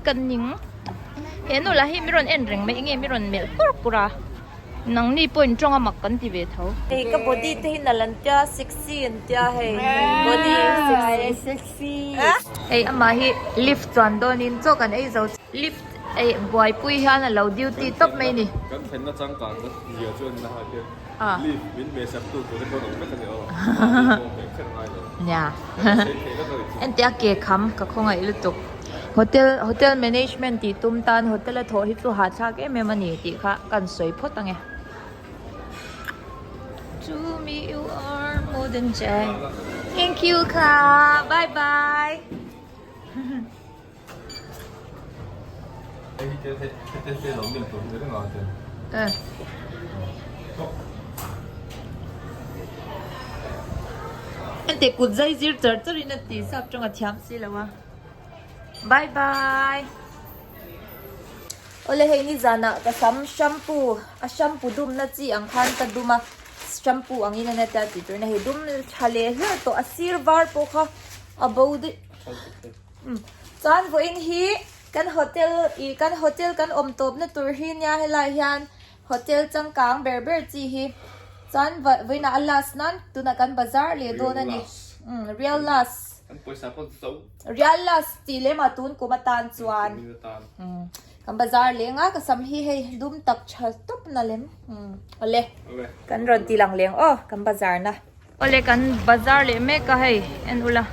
กันหนิงเห็นหนูละให้มิรอนเอ็นเร่งไม่เงี้ยมิรอนเมลกุระกุระนังนี่ปุ่นจงอามักกันที่เวทเขาเอ้ก็บอดี้ที่นั่นลันจ้าเซ็กซี่อันจ้าเฮ้บอดี้เซ็กซี่เอ้อามาฮิลิฟต์จวนโดนินโจกันไอ้เราลิฟต์ไอ้บอยปุ้ยฮาน่ะเราดิวตี้ต๊อปไหมนี่กันเห็นน่าจังกันก็เยอะจนนะฮะเดี๋ยวลิฟต์วินเมสับตู้ตัวเล็กตัวหนุ่มไม่กันเดียวเนี่ยเอ็นเตียเก๋คำกับคงไอ้ลุตุกhotel management ตีตุ้มตาน hotel โถฮิตุหาชาเกเมมันนี่ตีค่ะกันสวยพดตังไง To me you are more than Jack Thank you ค่ะ Bye bye ไอ้ที่เจ๊หลงเดินตัวเดินงอเดินอันเด็กกุดใจจีร์จะรินตีสับจงอาเทียมสิแล้ววะ Bye bye โอเลเฮนี่จานะก็ซ้ำแชมพูแชมพูดุมนะจีอังคันตัดดุมาแชมพูอังนี้นั่นแต่ติดตัวนะเฮดุมทะเลเฮ้ตัวซีร์วาร์ปค่ะบ่าวดิจานวันนี้กันโฮเทลกันอมตบนะตัวหินยาให้ลายยันโฮเทลจังกางเบอร์เบอร์จีฮีจานวันน่ะลาสนั้นตัวนักกันบาซาร์เลยโดนนี่real last real last ตีเลมาตุนกูมาตานจวนกันบาซาร์เลยงะก็สำฮีให้ดุมตักชัดตุบนั่นเลยโอเลกันรอนตีหลังเลี้ยงกันบาซาร์นะโอเลกันบาซาร์เลยแม่ก็ให้เอ็นอุละ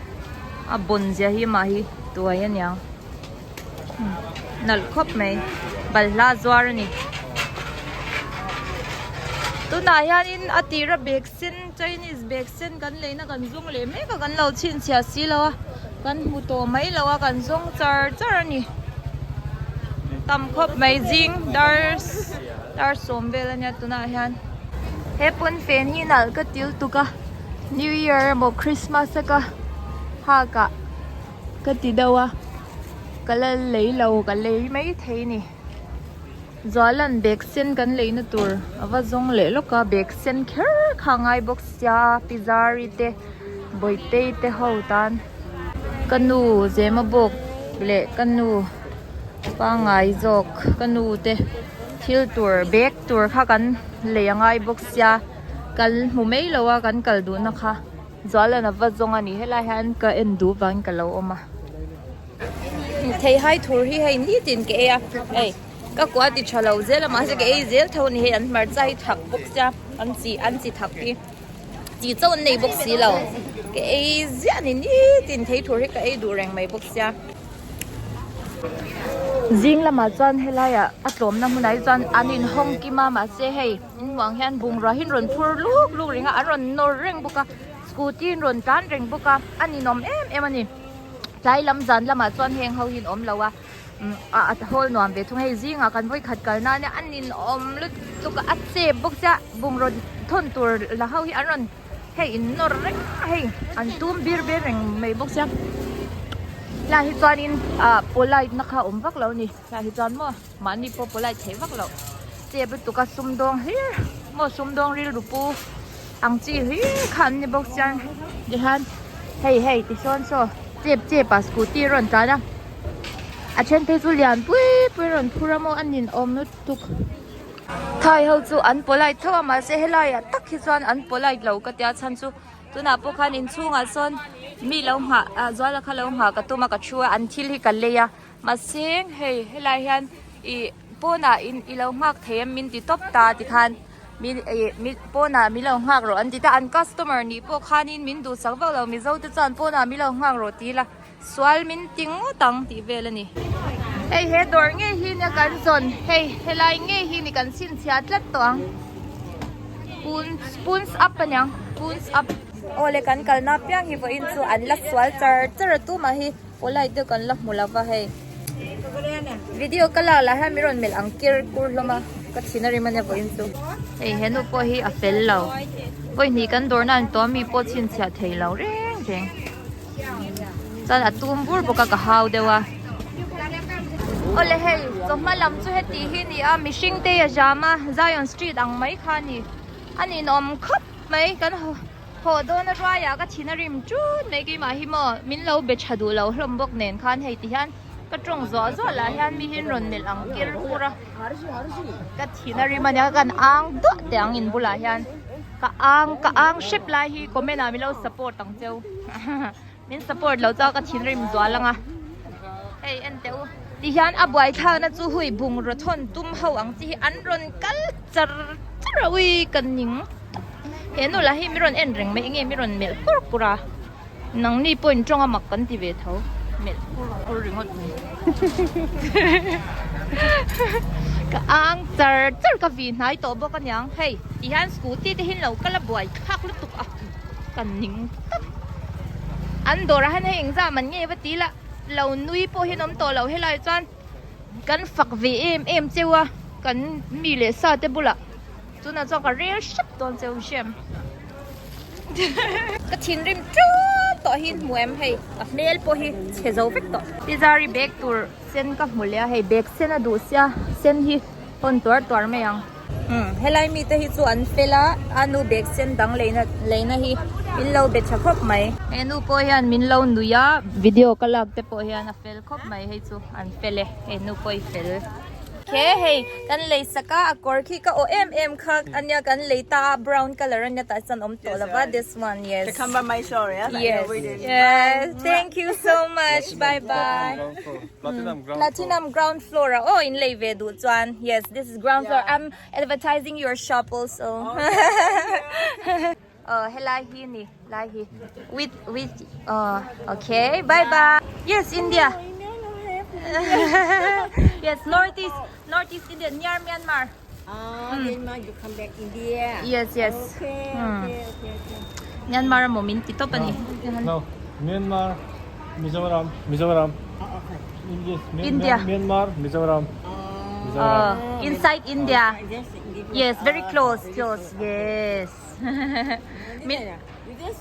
บนเสียฮีมาฮีตัวยันยังนัลคบไหมบัลลาจวาร์นี่ตัวนายยันอติระเบกซิน Chinese เบกซินกันเลยนะกันซงเลยแม่ก็กันเราชินเสียสีแล้วกันหูโตไม่แล้วกันซงจาร์นี่ตำคบไม่จริงดาร์สมเวลเนี่ยตัวนายยันเฮปุ่นเฟนฮีนัลก็ติวตุกะ New Year โมคริสต์มาสก็ฮากะก็ติดาวะก็เลยเราก็เลยไม่เทนี่จอลันเบกเซนกันเลยนะตัวว่าจงเลยลูกก็เบกเซนแค่ข้างไอ้บ็อกซ์ยาพิซซ่าริเตบอยเตฮาวตันกันนูเจมาบอกเละกันนูปังไอ้จอกกันนูเตทิลตัวเบกตัวข้ากันเลยไอ้บ็อกซ์ยากันหูไม่เลวกันกันดูนะคะจอลันว่าจงอันนี้ให้ลายฮันก็เอ็นดูบังกันเราออกมาเทให้ทัวร์ให้นี่ตินเกย์เอ้ก็กว่าติดชะลาวเซลมาจะเกย์เซลเท่านี้อันมาใจถักบุกจ้าอันจีถักที่จีเจ้าในบุกสีเราเกย์เซลนี่ตินเททัวร์ให้เกย์ดูแรงไม่บุกจ้าจิงละมาจวนให้ไรอัตรมน้ำมันไหนจวนอันนี้ห้องกิมาเซให้หวังเห็นบุงรอหินรนพูดลูกเริงอันรนโนเริงบุกสกูตี้รนจานเริงบุกอันนี้นมเอ็มอันนี้ใจลำจันละมาจวนเฮงเขาหินอมแล้วโฮลนวมเวทุงให้จิงกันไว้ขัดกันนะเนี่ยอันนี้อมลุตุกอัดเจ็บบุกจะบุงรนทนตัวละเขาหิอันรนให้อินโนเริงให้อันตุ้มเบียร์เริงไม่บุกจะลาฮิจานินโปไลน์นะคะวักเรานี่ลาฮิจานมั่วมันนี่โปไลน์เทวักเราเจ็บตุกสุ่มดองเฮ้ยมั่วสุ่มดองรีรูปูอังจีเฮ้ยขันนี่บุกจังเดี๋ยวฮันเฮ้ยติดซ้อนโซ่เจ็บปัสกูตี้รอนจ้านะอาเช่นเทสุเลียนปุ้ยรอนพูราโมอันนินอมนุตุกไทยเขาจูอันโปไลท์เท่ามาเสียให้ตักฮิจานอันโปไลท์เราก็เดียชันจูตัวน่ะพวกเขานินชูงอันซ้อนมีเราหาจอยละค่ะเราหากระตุ้มากระชัวอันที่ที่กันเลยมาเสียงเฮ้ยให้ลายฮันอีปน่ะอีเราหากเทมมินติตบตาติคันมีปน่ะมีเราหากรออันติตาอันคัสตอมเมอร์นี่พวกเขานินมินดูสักว่าเรามีเจ้าติจานปน่ะมีเราหากรอตีละสวลมินติงตังตีเวลนี่เฮ้ยดอร์เงี้ยฮินกันซอนเฮ้ยลายเงี้ยฮินกันสินเสียจัดตัวปูนส์อัพเป็นยังปูนส์อัพโอเลกันกันนับยังฮิฟอินซูอันลักสวลจาร์ตู้มาฮิโอไลเดกันลักมุลาวะเฮวิดีโอกันละให้มีรอนเมลอังเกอร์กูลมาก็ชินาริมันเนี่ยอินซูเฮ้ยเห็นว่าพอฮิอัฟเฟลเราพอนี่กันดอร์นั่นตัวมีพอชินเสียเทเราเร่งตอนตุ้มบูร์บอกกับฮาวเดวะโอเลเฮจอมมาลำจู่เฮตีฮินี่มิชิงเตยจามาไซออนสตรีทอังไม่ขานี่อันนี้นอมคับไม่กันพอโดนรายก็ชินาริมจูดไม่กี่มาฮิโมมินเราเบชดูเราลมบกเนินคันให้ที่ฮัน ก็ตรงซอละยันมีหินรนเมลอังกิลกูระก็ทีนาริมันยังกันอ่างตัวแต่อังอินบุลายันก็อ่างชิปลายฮีก็ไม่นามีเราสปอร์ตตั้งเจ้ามินสปอร์ตเราเจ้าก็ทีนาริมตัวละงะเฮ้ยอันเดียวดิฉันอับไว้ท่านะจูหุยบุงรถทนตุ้มเฮาอังจีอันรนกัลจระวีกันหนิงเห็นหนูละให้มิรอนเอ็นเร่งไม่เงี้ยมิรอนเมลกุระนังนี่ปุ่นจงอามักกันที่เวทเขาเมลกุริงหดก็อ่างจระกวีนายตัวบอกกันยังเฮ้ยดิฉันสกูตี้ที่เห็นเราก็ละบ่อยคักลุตุกอ่ะกันหนิงอันโดระให้เองจ้ามันเงี้ยปะตีละเรานุ้ยพอเห็นน้ำตัวเราให้ลายจานกันฝักวีเอ็มเจ้ากันมีเลซ่าเตบุละจุน่าจะก็เรียกชับตัวเจ้าเชื่อมก็ทิ้งริมจู๊ต่อหินหมวยให้กับเมลพอหินเชจเอาฟิกต่อพิซารีเบกตัวเส้นกับหมูเลี้ยให้เบกเส้นอะดูเสียเส้นหิคนตัวไม่ยังให้ไล่มีแต่หิส่วนเฟล่าอันนูเบกเส้นดังเลยนะหิมินเราเบ็ดชักครบไหมเอ็นูพอหินมินเราหนูยาวิดีโอก็ลักแต่พอหินเฟลครบไหมให้จูอันเฟลเอ็นูพอเฟลโอเคเฮ้กันเลยสักอากอร์คีก็โอเอ็มค่ะอันนี้กันเลยตา brown color อันนี้ตาสันอมตัวแล้วว่า this one yes To come by my show, yeah? yes thank you so much bye bye platinum ground floor oh in Leve du Chuan yes this is ground floor I'm advertising your shop alsoให้ไล่ฮีนี่ไล่ฮี with okay bye bye yes India yes northeast India near Myanmar Myanmar, you come back India. yes Okay. Myanmar mo minti to pa ni No, Myanmar, Mizoram. India. Myanmar, Mizoram. inside India Yes, yes very close yes You just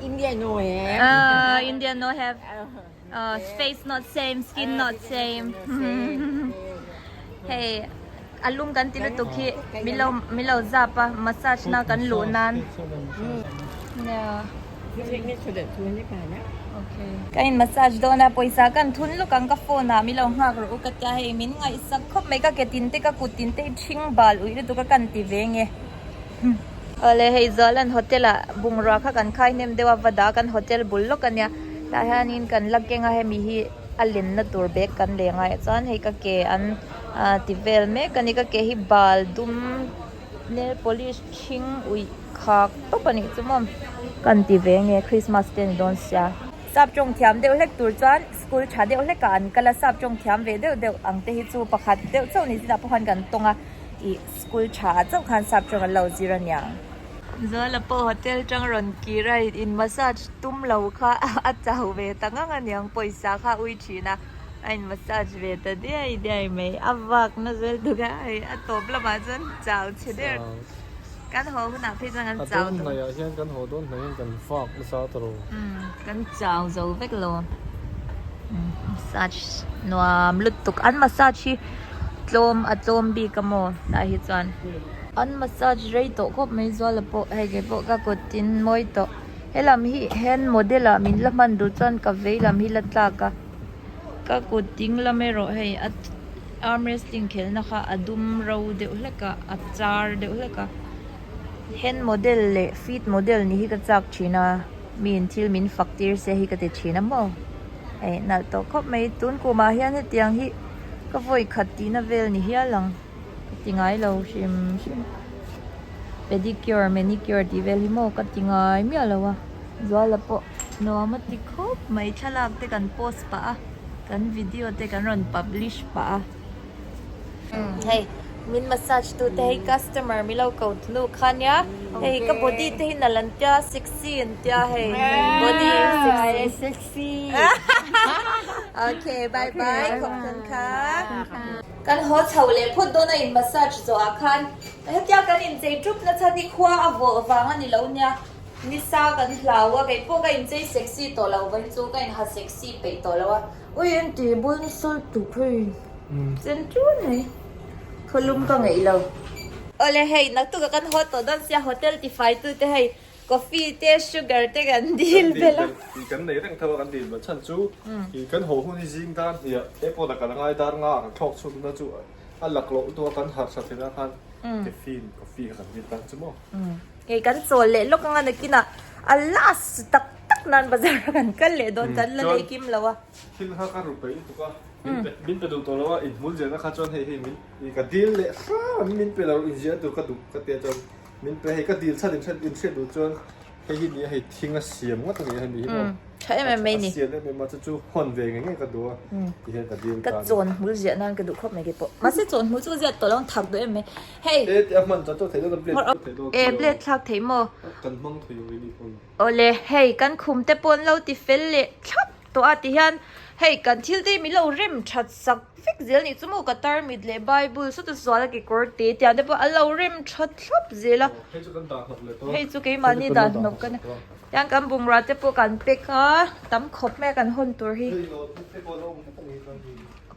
India, no, yeah? India no have face not same skin not same hey alum kan tinutuki milaw zapa massage na kan lunan yeah You take me to the yeah? okay kain massage do na poisa kan thun lu kang ka phone na milaw ngak ro ka ta he min ngai sak khop mai ka ke tin te ka kutin te thing bal ui tu ka kan ti venge ale HAWL hotel a bungra kha kan khai nem dewa wada kan hotel bullo kan ya ta hanin kan lakenga he mi hi alin na tur bek kan lenga chan he ka ke an tivel me kani ka ke hi bal dum nail polish thing ui khak to pani chumom kan ti venge Christmas ten don sia sap chong thiam deu lek tur chan school cha deu lek kan kala sap chong thiam ve deu ang te hi chu pakhat deu chau ni da phan kan tonga i school cha chau khan sap chong lo ziran yang giờ là po hotel trang ron kỳ right in massage tum lâu kha a chau ve tanga nga nyang poisa kha ui china anh massage về ta đây mày avak na zel duga ai a top la ma zen chau che de kan ho na phe jang an chau Don này hiện kan ho don này kan phak na sa tro. kan chau zo vek lo massage nuam lut tuk an massage tlom bi kamo ta hi chan an massage rei to khop mai zo la po hai ge po ka ko tin moi to helam hi hand model a min la man du chan ka ve lam hi la tla ka ko ting la me ro hei arm wrestling khel na kha adum ro de uleka achar de uleka hand model le feet model ni hi ka chak china min thil min faktir se hi ka te china mo ai na to khop mai tun ko ma hian he tiang hi ka voi khati na vel ni hi alang tingai lo shim pedicure manicure di vel hi mo ka tingai mi alawa zwala po no amati khop mai thalak te kan post pa kan video te kan ron publish pa hey min massage tu te customer mi lo ko thlu khanya hey ka body te nalan tia sexy and tia hey body sexy. okay bye bye ขอบคุณค่ะกันโหเฉาเลยพูดโดนอินมาสซาจโซอาคันเฮ็ดยากันอินใจจุบนะชาติขวาอววางอันนี้แล้วเนี่ยนิสากันลาวะไก่พวกกันอินใจเซ็กซี่ตัวเราวันจูกันหาเซ็กซี่ไปตัวเราวะอุ้ยอันตีบุญสุดตุกเลยเจนจูนเลยคนลุมก็ไงเราเลยเฮ้ยนักตุกกันโหตัวด้านเสียโฮเทลที่ไฟตัวเฮ้ย coffee เต้ sugar เต้กันดีลไปแล้ว อีกันในเรื่องเท่ากันดีเหมือนฉันจูอีกันหัวหุ่นจริงกันเฮียเอฟโอตะกันง่ายดาร์ง่ากันทอกชุดนั่นจูอันหลักโลตัวกันหัดสัตย์นะกันกาแฟกันดีกันจูมั้งไอ้กันโซเล่ลูกกันกินอ่ะอัลลาสตักนันบาซาร์กันกันเลยโดนกันละเลยกิมแล้ววะคิดข้ากันรูปไปถูกป่ะมินไปดูตัวแล้วว่าอินมุลเจนะข้าจนให้มินอีกดีลเลยมินไปเราอินเดียดูก็ดูก็เตียจนมินไปให้ก็ดีลชัดอินเชดูจนให้ยินดีให้ทิ้งเสียมก็ตรงนี้ให้มีมั้งใช่ไหมไม่นี่เสียเลยมันจะจูฮอนเวงไงก็ดูที่เห็นก็ดีลก็โจนมุลเจนั่นก็ดูครบไม่กี่ปมาสิโจนมุลเจตัวลองถักด้วยไหมเฮ้ยเอ๊ะมันจะตัวเทโลเบลเบลทักเทโมกันมั่งถุยอยู่นี่คนโอเลเฮ้ยกันคุมแต่ปนเราติเฟลเล่ชับตัวอาทิตย์เฮ้ยกันที่ได้มีเราเริ่มชัดสักฟิกเซลนี่สมมติก็ตาร์มิดเลยไบเบิลสุดสวยกี่กอร์ตีแต่อันนี้พอเราเริ่มชัดชับเซล่ะให้จุกันด่าหนกเลยตัวให้จุกันมันนี่ด่าหนกกันยังกันบุงรัดจะพวกกันเป็กฮะตั้มขบแม่กันหุ่นตัวฮี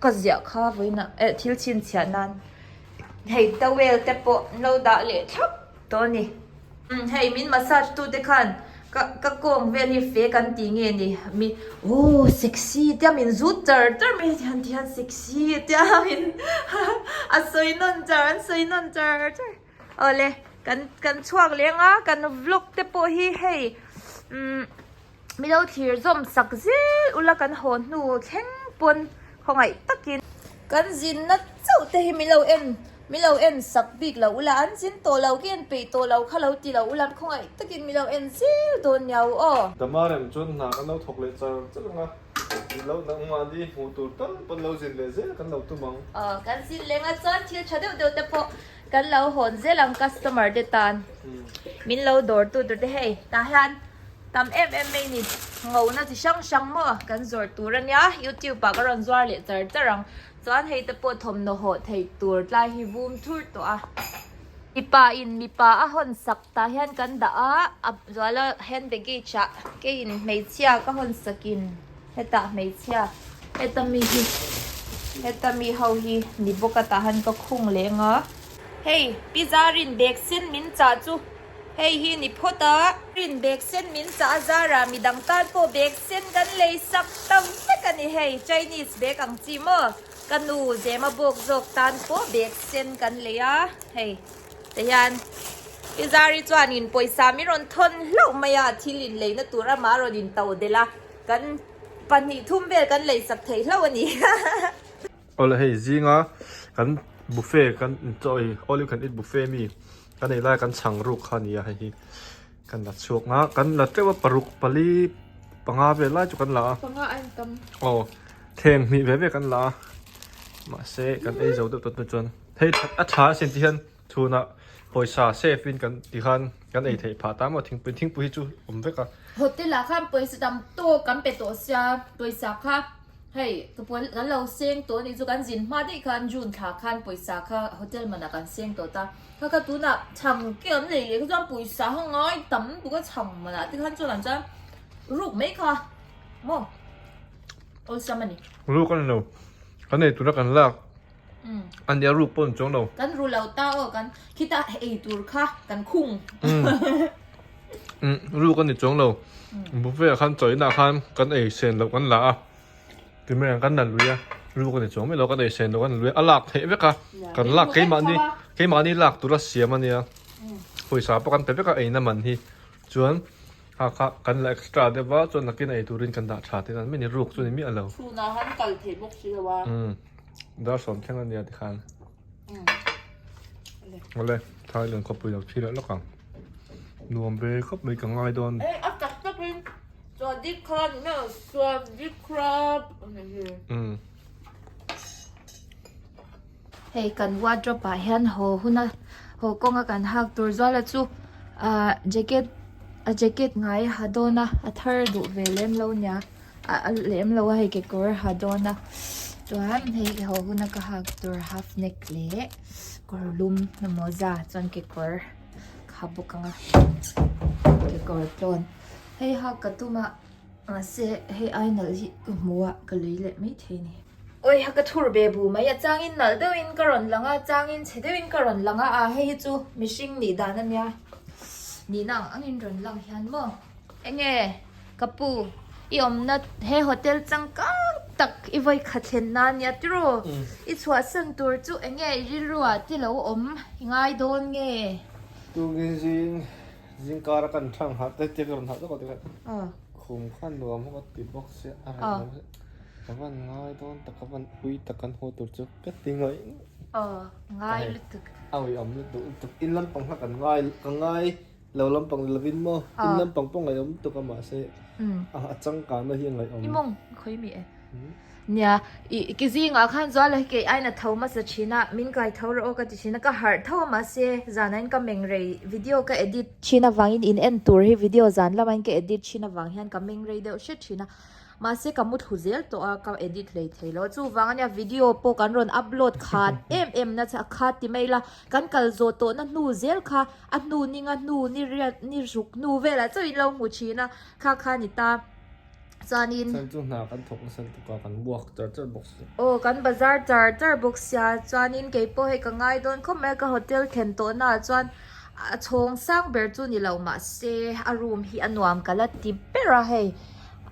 ก็เสียข้าไว้นะที่ชินเสียนั้นเฮ้ยตะเวลแต่พวกเราด่าเลยชับตัวนี้เฮ้ยมินมาสัจตัวเด็กขันก็โกงเวลีเฟกันตีเงี้ยนี่มีโอ้เซ็กซี่เดี๋ยวมินซูเตอร์มีที่เซ็กซี่เดี๋ยวมินสวยนนเจอสวยนนเจอเลยกันช่วงเลี้ยงอ่ะกันวล็อกเตปฮีเฮ้ยมีเราทีร์ซอมสักเซลอุลกันหอนหนูแข็งปนของไอ้ตะกินกันจินนัดเจ้าแต่มีเราเอ็นสักบิกเราอุลานจินโตเราเกินไปโตเราข้าเราตีเราอุลานของไอ้ตะกินมีเราเอ็นซิลโดนยาวอ้อแต่มาเริ่มจนหนากันเราถกเลยจะลงอ่ะเราดังมาดีหูตัวตั้งปนเราจินเลยเจ้กันเราตุ้มังกันจินเลี้ยงอ่ะจนที่เฉยเดี๋ยวแต่พอกันเราหอนเจ้าลังคัสเตอร์มาเดตันมินเราดอร์ตัวเดเฮ้ตาฮันตามไม่นี่เงาน่าจะช่างมั่วกันจอดตัวนั้นยะยูทูบปากก็รันจวเลยจะรังจวนให้ตะปวดทมโนโหดให้ตัวลายให้บูมทุกตัวมีป่าหอนสักตาเห็นกันด่าจวนแล้วเห็นเบกี้ชะกินไม่เชี่ยก็หอนสกินเฮตาไม่เชี่ยเฮตามีเฮาฮีนี่บกตาหันก็คุ้งเลยงะเฮ้ยพิซซ่ารินเบกเซนมินจ่าจูเฮ้ยฮีนี่พ่อตารินเบกเซนมินจ่าจารามีดังตาโปเบกเซนกันเลยสักตั้งแต่กันนี่เฮ้ย Chinese เบกังจีมกันนูเจมาบกจกตานโปเบกเซนกันเลยอ่ะเฮ้ยแต่ยันพิซซ่าริจวานินปอยสามิรอนทนเล่าไม่ยาที่ลินเลยนะตัวระมารอดินเตาเดละกันปันนี่ทุ่มเบลกันเลยสักเทเล่าวันนี้โอ้เลยเฮ้ยจริงอ่ะกันบุฟเฟ่กันจอยโอลิกันอิดบุฟเฟ่มีกันในไล่กันช่างรูกขานี้ให้กันหลัดชกนะกันหลัดเรียกว่าปรุกปลีปังอาเวล่าจุกันละปังอาอันตำโอ้เทงมีเวกันละมาเซกันAIZAWLตัวจนเฮ้ยอัจฉริยะที่เห็นทูน่ะปอยซาเซฟินกันที่ขันกันไอ้เทผ่าตามมาทิ้งปืนทิ้งปุยจูผมเวกันโฮเทลละข้ามปอยสดำโตกันเป็นตัวเสียปอยสาค่ะเฮ้ยกระปุกกันเราเสียงตัวนี้จูกันจินมาได้กันจุนขาคันปอยสาค่ะโฮเทลมันกันเสียงตัวตาเขาก็ตัวน่ะช่างเกี่ยมเลยเขาจะปอยสาห้องน้อยตั้มตัวก็ช่างมันอ่ะที่ขันจูหลังจะรูปไม่ค่ะโม่โอ้ยสามันนี่รูปกันเรากันในตัวกันลากอันเดียวรูปปนจงเรากันรูเราเต้ากันคิดว่าไอ้ตัวค่ะกันคุ้งรูปกันในจงเราบุฟเฟ่ขันจ่อยหน้าขันกันไอ้เซนเรากันละถึงแม้กันนั่นเลยรูปกันในจงไม่เรากันไอ้เซนเรากันเลยหลักเทปค่ะกันหลักแค่มันนี่หลักตัวเสียมันเนี่ยปอยสาปกันเป๊ะก็ไอ้นั่นมันที่จวนหากกันเอ็กซ์ตร้าเดี๋ยวว่าจนนักกินไอ้ตัวรินกันด่าชาตินั้นไม่ในรูปจนมีอะไรชูนาฮันกัลเทบกเชื่อว่าดาสอนแค่นั้นเดียวที่ขันเอาเลยท้ายเรื่องขบไปจากที่แล้วกันนวมไปขบไปกับง่ายโดนอัดจับจับเป็นสวัสดีครับเนี่ยสวัสดีครับเฮ้ยกันว่าจะไปเห็นหุ่นหัวกงกันหักตัวจ้าแล้วจู่แจ็คเก็ตไงฮะโดนะเธอดูเวลเลมเราเนี่ยเล่มเราให้เก็ฮะโดนะจวนให้เขาหุ่นก็หักตัว half neck เละก็ลุ่มน้ำมันจ้าจนเก็ขับบุกงะเก็จนให้หักกระตุ้มเสียให้ไอ้หน่อยมัวก็เลยเละไม่เท่นี่โอ้ยหักกระทูร์เบบูมาอย่าจ้างอินหน่อยเดี๋ยวอินกระรอนหลังจ้างอินเฉยเดี๋ยวอินกระรอนหลังให้จูมิชิงนี่ด้านนั้นเนี่ย นี่นังอันนี้รอนลังยันโมเอ็งกับปูอีอมนัดเฮโฮเทลจังกังตักอีไว้ขัดเชนนานยาตรูอีชัวสันตัวจู่เอ็งริรัวที่เราอมง่ายโดนตัวจริงการกันช่างหัดแต่เจ้ากันหัดแล้วก็เด็กคุมขั้นรวมก็ติดบ็อกเสียอะไรนั่นแต่ว่าง่ายโดนแต่ก็มันคุยแต่กันหัวตัวจุกก็ติงเลยง่ายลึกตึกเอาอีอมลึกตึกอินลำปังหักกันง่ายเราลำปังเราวินมั้งอินลำปังป้องไงลำตัวก็มาเสียจังการเราเฮียงไงอมอีมงคุยมีเนี่ยกิซิงอาขันจ้าเลยกี่ไอ้น่ะเท่ามาสักชิ้นน่ะมินไก่เท่าเราก็จะชิ้นน่ะก็หาเท่ามาเสียจานนั้นก็เมงเรย์วิดีโอก็เอดิตชิ้นน่ะวางอินเอ็นตัวให้วิดีโอจานแล้วมันก็เอดิตชิ้นน่ะวางเฮียนก็เมงเรย์เดียวเช็ดชิ้นน่ะมาเสียก็มุดหูเซลตัวก็เอดิตเลยเท่าแล้วจู่วางเนี่ยวิดีโอโปกันรอนอัพโหลดขาดน่ะจะขาดที่ไม่ละกันกัลโซโต้น่ะนูเซลค่ะอันนูนี่งะนูนี่เรียนี่รุกนูเวล่ะจะอีเราหมู่ชิ้นน่ะค่ะนี่ตาจานินฉันจุนหากันถกฉันตัวกันบวกจอร์บ็อกซ์โอ้กันบาซาร์จอร์บ็อกซ์ยาจานินเก็บโปให้กันง่ายโดนเขาแม่ก็โฮเทลเข็นตัวน่ะจวนชงสร้างเบอร์จูนี่เรามาเซอารมณ์ที่อันวามกันละติเปร่าให้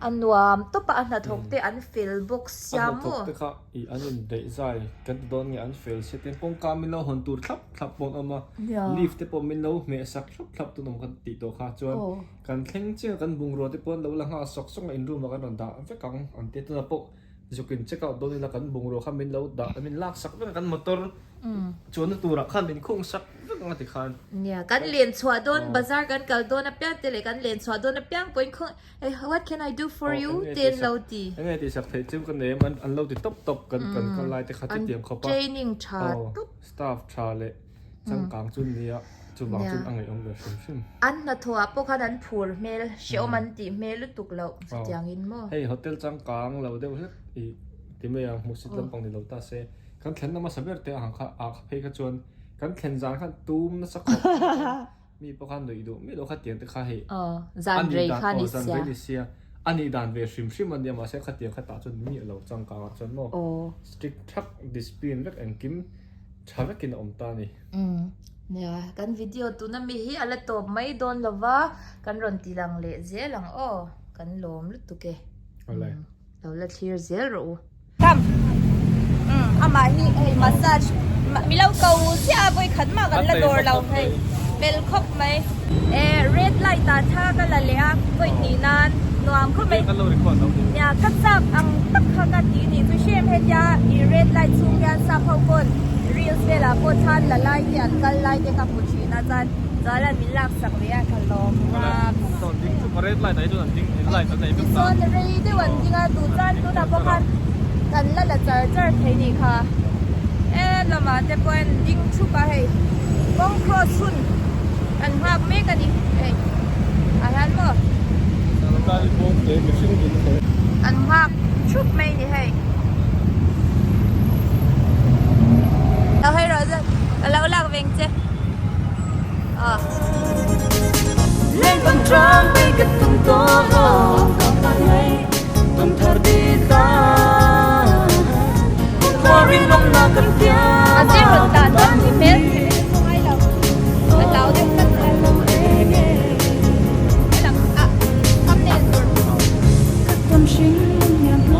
อันวามตัวปะอันนัดถกเตอันฟิลบ็อกซ์ยามูอันถกเตค่ะอีอันนี้ได้ใจกันโดนเนี่ยอันฟิลเสร็จปงการมินเราหันตูดครับปงเอามาลีฟเตปมินเราเมสักครับตัวน้องกันติดตัวค่ะจวนกันแข่งเจ้ากันบุงรัวเตปนเราลังหาสอกส่งอินรูมากันนอนด่าอันเฟกังอันเตตัวนับปกจุกินเช็คเอาตัวนี้ละกันบุงรัวข้ามินเราด่ามินลากสักเรื่องกันมอเตอร์จวนตัวรักขันมินคงสักเรื่องอะไรขันเนี่ยกันเรียนสวดโดนบาซาร์กันกัลโดนนับเปียงเตเลยกันเรียนสวดโดนนับเปียงปอยคงwhat can I do for you เตียนเราดียังไงที่สักเทจิ้มกันเนี่ยมันอันเราติดตบกันไล่แต่ขัดเตียงเขาปะ training ชาตุ๊บ staff ชาเลยจังกลางจุนนี้จุนบางจุนอังไงองเดือดชิมอันน่ะทัวพวกเขานั้นพูดเมลเชียวมันตีเมลตุกเราจางอินมั้งเฮ้ยโฮเทลจังกลางเราเดี๋ยวอีที่ไม่ยังมุสิตลำปังนี่เราตาเซ่กันเข็นน้ำมาสเปรย์เตะหางข้าเพ่กันจวนกันเข็นจานขันตูมนั่นสักมีพวกขันดูไม่รู้ขัดเตียงแต่ข้าเฮจานเรย์ข้านิเซียอันนี้ด่านเวชิมมันเดียวมาเสียขัดเตียงขัดตาจนมีเราจังกลางจนมั้งสติ๊กทักดิสปีนเล็กแองกิมชาเวกินอมตานี่เนี่ยกันวิดีโอตัวนั้นมีฮีอะไรตัวไม่โดนหรอวะกันรอนตีลังเละเจลังกันลมลุตุเกะอะไรเราละเทียร์เจรู้ครับอามาฮีมาสซาจมีเราเกาเสียบ่อยขันมากันละโดนเราให้เบลคบไหมเรดไลท์ตาท่ากันละเลี้ยบ่อยนี่นานนวมเขาไม่เนี่ยกัดซับอังตักข้างกันตีนี่ตัวเชื่อมเฮียอีเรดไลท์สูงยันซับเขาคนรีลส์เวลาโคทันละไล่เดียนกันไล่เดียกับผู้ชีนะจันจันละมิลักสักเรียกันลมครับตอนจริงคือเรดไลท์ไหนตัวจริงไลท์ตัวไหนเป็นส่วนเรย์ด้วยวันจริงอะดูจันดูดับพวกกันกันละเจอเทนี่ค่ะละมาแต่ก่อนจริงชุกะให้บ้องครอสุนอันหักเมกันนี่อาหารบ่อันหักชุบไม่นี่ให้เราให้เราจะเราลากเวงเจ้เล่นบังตรองไปกับตุ้งโตโง่ตุ้งทอดีตาพอริงลงมากันเดียวอาเจ้าหลุดตาต้นที่เมสให้เราเราเด็กกันเลยหลังทำเนียนตัวทำชิ้นยังไม่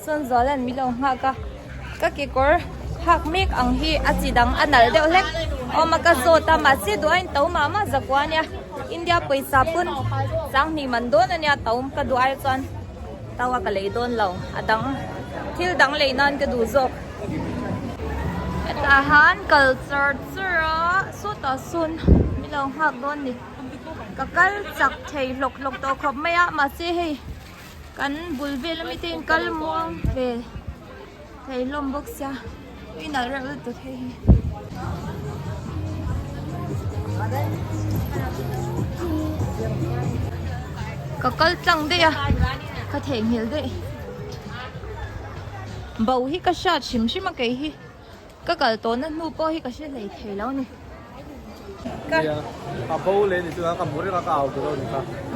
ส่วนจอลันมีลงหักก็กี่กอร์หักเมกอังฮีอาจิดังอันนั้นเดียวเล็กมากระโดดตามมาเสียด้วยเต้ามาจากว่าเนี่ยอินเดียไปซาปุ่นจังนี่มันโดนเนี่ยเต้ากระดูไอจอนเต้าว่าก็เลยโดนเราดังที่ดังเลยนั่นก็ดูจบอาหารกัลเจอร์สุดต่อสุนมีลงหักโดนนี่ก็กัลจักเทหลกตัวขบไม่อะมาเสียให้กันบุลเวลไม่ติงกัลม่วงเวไทยลมบกเสียวินาทีเราตัวไทย có col trăng đây à có thể hiểu đấy bầu hi cái sao chim chim mà cái hi cái tổ nó nu bò hi cái sẽ lấy thấy lâu nè bầu lên thì tôi cầm mũi cái cào từ đâu nhỉ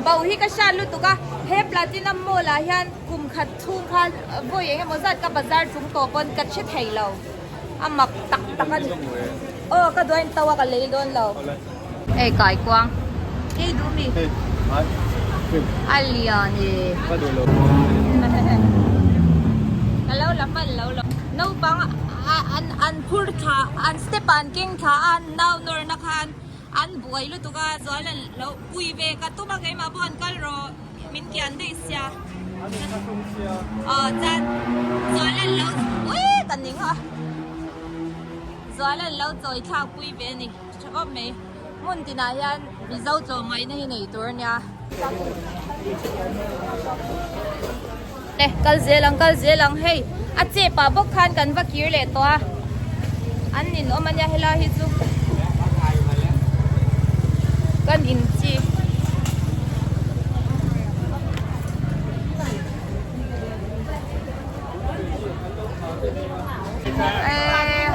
bầu hi cái sao luôn tụi cái hết platinum mua là hiện cùng khát thu khát vui vậy mà giờ cái bazar chúng tôi còn cái sẽ thấy lâu mặc tắc tắc cái cái đôi tàu cái lấy đôi lâu ê cái quang ê đúng đi alien đi lâu lắm nấu bang an phur tha an stepan king tha an nau nor nakhan an buai lu tuka zoilan lo ui ve ka tuma kai ma bon kal ro min kian de sia chan zoilan lo ui tan ning ha zoilan lo zoi tha ui ve ni chop me mun tina yan mi zau zo mai nei nei tur nya nè kal zelang hey a che pa bok khan kan va kir le to an nin omanya hela hi chu kan in chi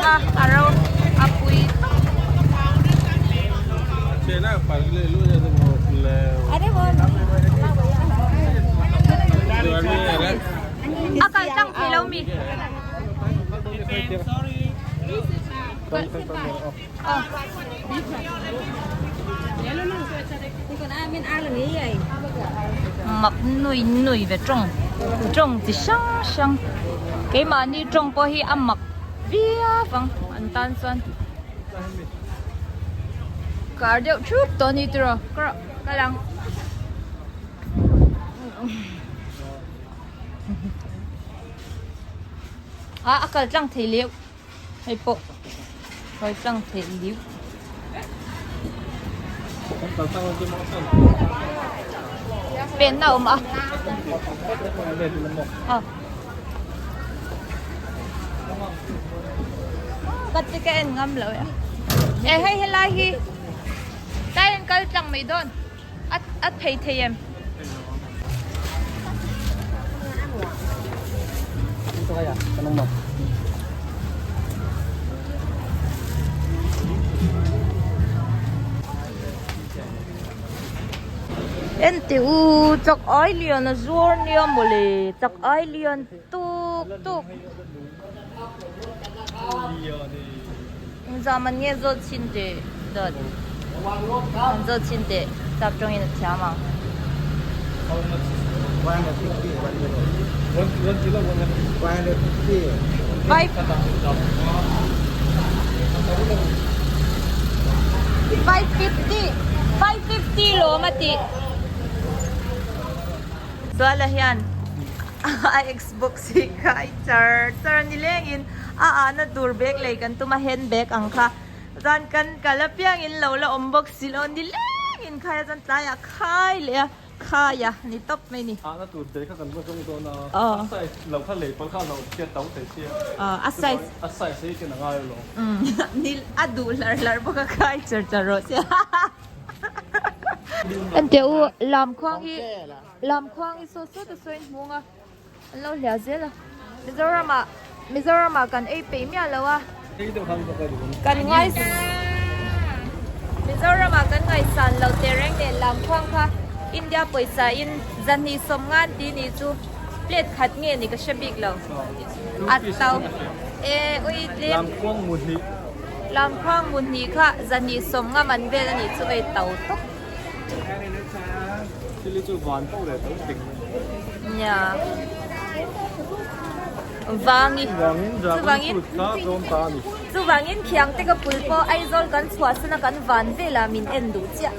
ha aro apui che na pa le lu ya de mo le ade bon akal tang philau mi mập nuôi về trồng thì sáng cái mà đi trồng bao hi âm mập vía vâng anh tan xuân cả đều chút to đi rồi cái lăng akal tang thì liệu hay bộ rồi tang thì liệu bên nào mà cắt cái anh ngâm rồi à hay lại hi tay anh cắt tang mấy đòn at pay thêm em tiểu chọc ai liền là zuor nia một lệ chọc ai liền tu giờ mình nghe rồi chín để đợt rồi chín để tập trung in chả mà 550 lo mati Soala yan Xbox kai charger nilengin na durbek lay kan tumahen bek ang ka zan kan kalapyang in lawla ombok silon nilengin kaya zan taya kai le kaya ni top mai ni na durbek kan mo jong do na asai law kha le pal kha law ke taw te sia asai sei ke na ngai lo nil adular boka kai charger ro sia anh tiểu làm khoang i so so the same munga lo lia zela Mizoram kan ai pe mi alo kan ngai Mizoram kan ngai san lo tereng de lam khoang kha India paisa in zani somngan ti ni chu plate khat nge ni ka shabik lo at tau oi le lam khoang mun ni kha zani somnga man ve ni chu ai tau tok Chili chu van po le tau ting nya vangin ka dom ta ni chu wangin Khiangte ka pulpo AIZAWL kan chhuasana kan van vela min endu cha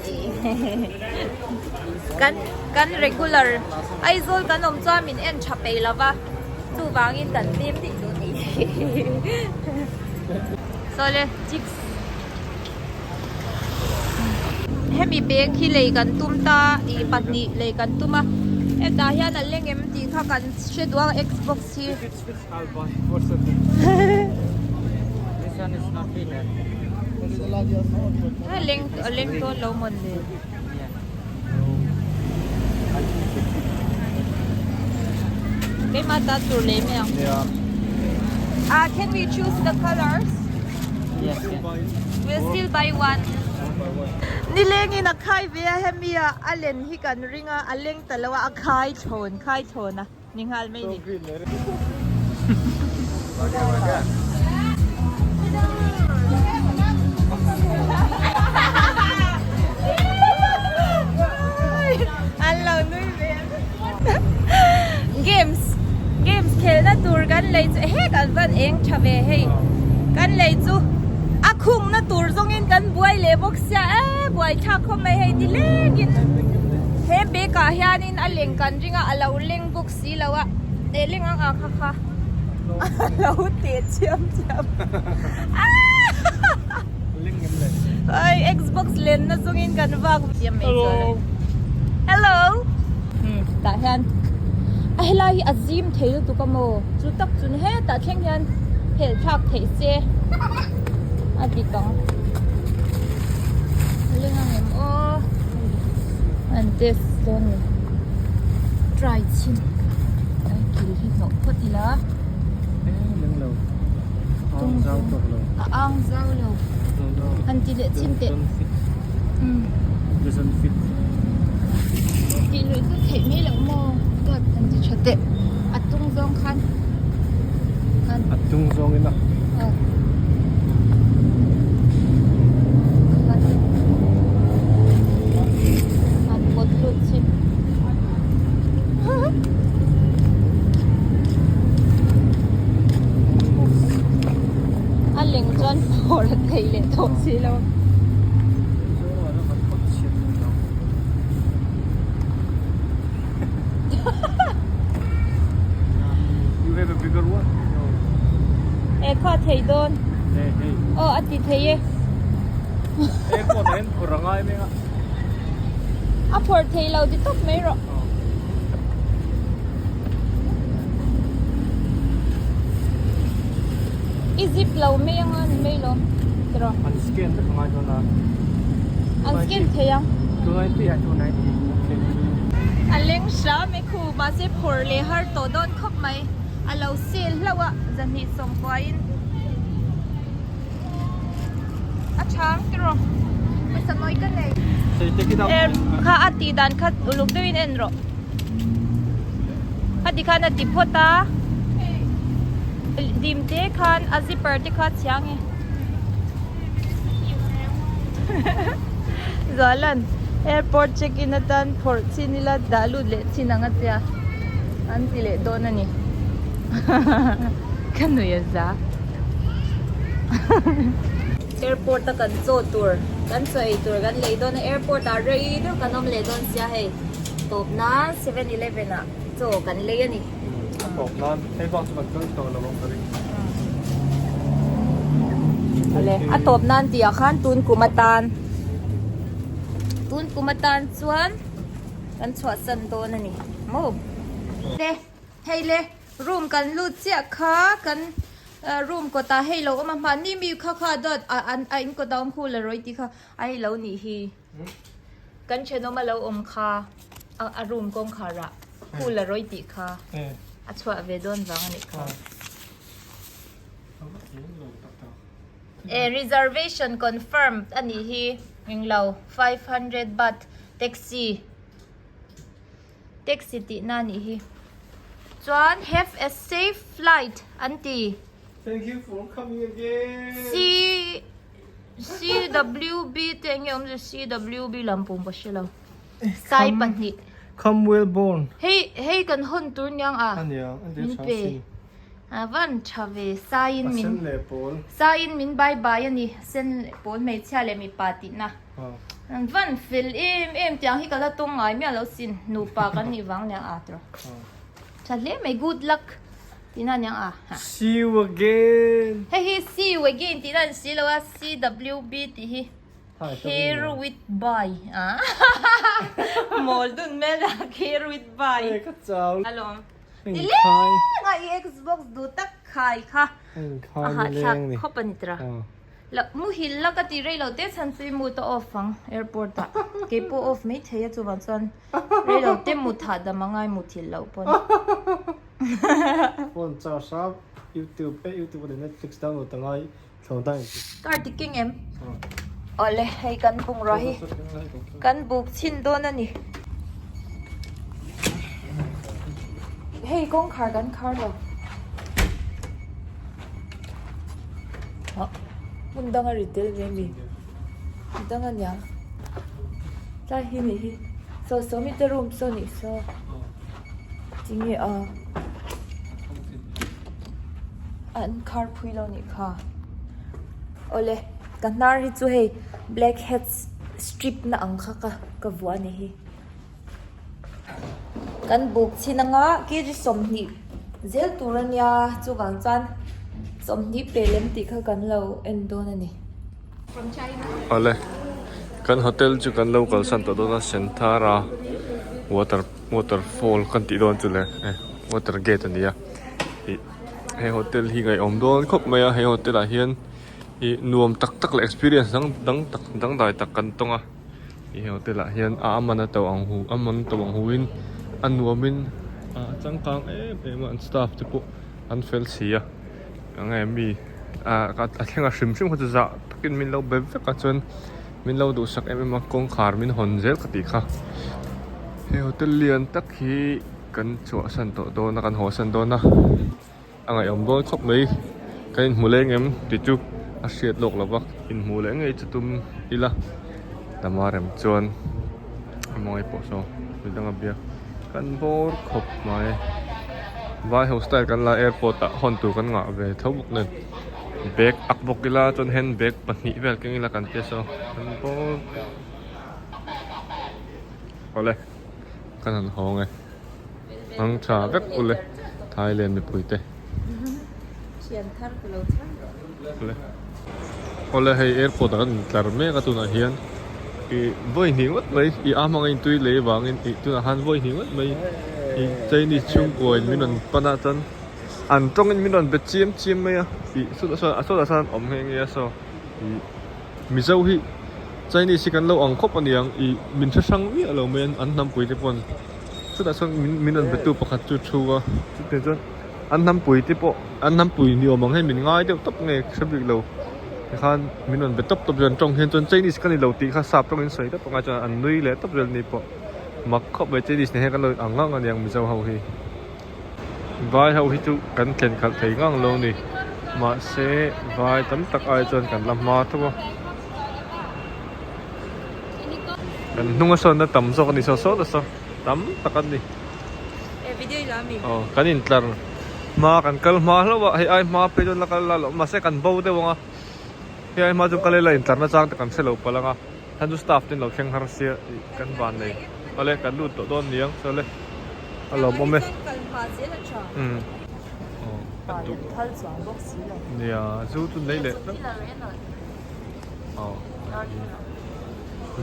kan regular AIZAWL kan om cha min en chapei lawa chu wangin kan tim ti do ni sole chicks hemi bag hi lei kan tumta I patni lei kan tuma da hian a lengem ti kha kan shedwa Xbox hi This one is not bigger. leng to lo mon le Cái mà ta tụi lấy mèo. Can we choose the colors? Yes, yes. We'll still buy one. Ni lengi na khai via hemia alen hi kan ringa aleng talawa a khai thon na ninghal mai ni. Hello nui ven. Games khel na tur kan lei chu he kan van eng thave hei kan lei chu a khung na tur zong in kan buai le bok sia buai tha khom mai hei dilengin he be ka hianin a leng kan ringa a lo leng bok si lawa te leng ang a kha lo te chiam ai Xbox len na zong in kan wak chiam mai hello ta hian ai lai azim thei tu ka mo chu tak chun he ta thleng hian hel thak thei se ati kang lengang em o and this one dry chin ai kil hi no photila Lưng lầu. Ong rau tộc lầu. ang zau lo han ti le chin te Doesn't fit. ti lu tu thei me lo mo ta han ti chote atung zong khan At tung rong ina. Hồi là thị lệ thổ xí luôn. You have a bigger one? Ê khó thầy đôn. Hey, hey. Anh chị thầy ấy. Em có thể kurang ai mấy ạ? Phổ thầy lâu thì tốt mấy rồi. Zip lâu mấy anh mấy lâu. Rồi. Unscan tất cả cho là. Unscan thầy không? Tôi ai biết chỗ này thì. Anh lên sao mấy khu mà sẽ phổ lệ hơi tổ đôn khóc mấy. Anh lâu xịn lâu ạ. Dân hít xong qua in. Chang rồi. Bây giờ nói cái này. Em khá ati dan khá uluk đôi in rồi. Khá đi khá na đi phô ta. Dim te khan a zipper te kha chiang e zalan airport check in atan for chinila dalu le chinanga tia anti le donani kanu ya za airport ta kan zo tour kan soi tour kan le don airport a rei do kanom le don sia he top na 7-Eleven a zo kan le ani Bọc nan, hay vọng cho bạn cân tàu là bóng tari. Ale, atop nan ti akhan tun kumatan chuan kan chwa san do na ni mo le hey le room kan lut chia kha kan room ko ta hey lo ma ni mi kha dot an in ko down khu la roi ti kha ai lo ni hi kan cheno ma lo kha a room kong kha ra khu la roi ti kha a chwa ve don wang ani kha reservation confirmed ani hi nglo 500 baht taxi ti na ni hi chuan have a safe flight anti Thank you for coming again. CWB tengom the CWB lampung pa siya law sai panhi Come well born. hey kan hon tur nyang a Anh nhớ, anh min thấy pe van chave sain min Sen lệ bol. sain min bye bye ani sen pol me cha le mi pati na van fil em tiang hi kala tong ngai mi alo sin nu pa kan ni wang nya atro chale may good luck tinan yang a See you again. hey see you again tinan silawa CWB ti hi here with bye mol dun mela here with bye Hey, cắt chào. alom Anh Dili khai. nga Xbox du tak khai kha Anh khai lên đi. khopanitra แล้วมูหินแล้วก็ตีเรย์เราเต้ฉันซุยมูตัวออฟฟังแอร์พอร์ตอะเก็บออฟไม่เทียจูวันซันเรย์เราเต้มูถาดมังไงมูทิลเราปน phun cho shop YouTube YouTube để Netflix download tầng ai không tayการติกิ้งเอ็มอ๋อเลยให้กันบุงรอให้กันบุกชินโดนนั่นนี่เฮ้ยกงคาร์กันคาร์เราอ๋อมันดังอะไรเตลเรมีดังอะไรยังใช่ฮินี่ฮิโซมิเตอร์รูมโซนี่โซจริงเหรออันคาร์พุยเรานี่ค่ะโอเลกันนาร์ฮิจูเฮ black hat strip นะอังค่ะกับวัวนี่ฮิกันบุกชินังอ่ะกี่จะสมนิเซลตูรันยาจูวังจันสมนิเปลมติค่ะกันเราเอ็นโดนั่นนี่ from China อะไรกันโฮเทลจุกันเรากันสันตัวนั้นเซนทาราwaterfall กันติดโดนจุเลยwater gate อันนี้อ่ะให้โฮเทลที่ไงอมโดนครบไหมอ่ะให้โฮเทลเฮียนนวมตักเลย experience ดังได้ตักกันตรงอ่ะให้โฮเทลเฮียนมันตัวอังหูมันตัวอังหูวินอันนวมินจังกังมัน staff ที่ปุ๊อันเฟลซีอ่ะยังไงมีก็แค่ชิมเขาจะกินมินเราแบบก็จนมินเราดูสักมากงขามินหอนเจลกติค่ะเฮลเตเลียนตักฮีกันจั่วสันโตนะกันหัวสันโตนะไงอมโดนครบไหมกันหูเล้งติดจุอาเซียดโลกแล้ววะอินหูเล้งจะตุ้มอีละแต่มาเริ่มจวนมองไอ้ปอโซเป็นตั้งเบียกันโบร์ครบไหมวายโฮสเตลกันละแอร์พอร์ตฮอนตูกันงะเวทบุกนั่นเบกอักบกกีฬาจนเห็นเบกปันนิเวลกันกีฬากันเตะโซกันโบร์เอาเลยกันหันหองไงนังชาเบกอุเลยไทยแลนด์ไม่ปุ๋ยเตะเชียนท่านเราท่านเลยเอาเลยให้แอร์พอร์ตกันแต่ไม่ก็ตัวน่ะเฮียนบ่อยหนิวไหมมังอินตุยเลยบางอินตัวน่ะฮันบ่อยหนิวไหมใจนี่ชุ่มกวยมินนปนาจันอันตรงนี้มินนเป็นจิ้มไหมอ่ะสุดสันอมเฮงเงี้ยโซมิเจ้าฮีใจนี่สิกันเราอังคบอันยังมินช่างวิ่งเราเมนอันนำปุ๋ยที่ปนสุดสันมินนเป็นตัวประคัตชัวจุดเด่นจันอันนำปุ๋ยที่ปอันนำปุ๋ยนี่อมให้มินง่ายเดียวตบเงี้ยสบิกเราข้ามินนเป็นตบจนตรงเห็นจนใจนี่สิกันเราตีข้าสับตรงนี้ใส่ตบงาจนอันนุ้ยเลยตบจนนี่ปมักเข้าไปใจดีสิให้กันเลยอ่างกันยังมิเจ้าเฮาฮีวายเฮาฮีจุกันเข็นขัดไถง่างลงนี่มาเสวายตั้มตักไอจนกันลำมาทุกกันนุ่งส่วนนั้นตั้มโซกันนี่โซตั้มตักกันนี่วิดีโอลามีกันอินทร์มากันกัลมาแล้วว่าให้ไอมาไปจนละกันละมาเสกันเบาเดียวงะให้ไอมาจนกันเลยละอินทร์นะจ้างแต่กันเสลบไปละงะท่านดูสตาฟที่เราแข่งฮาร์เซียกันบานเลยอะไรกันดูตัวโดนเลี้ยงเสร็จเลยอารมณ์มั้ยดูเนี่ยจู่จุดไหนเลย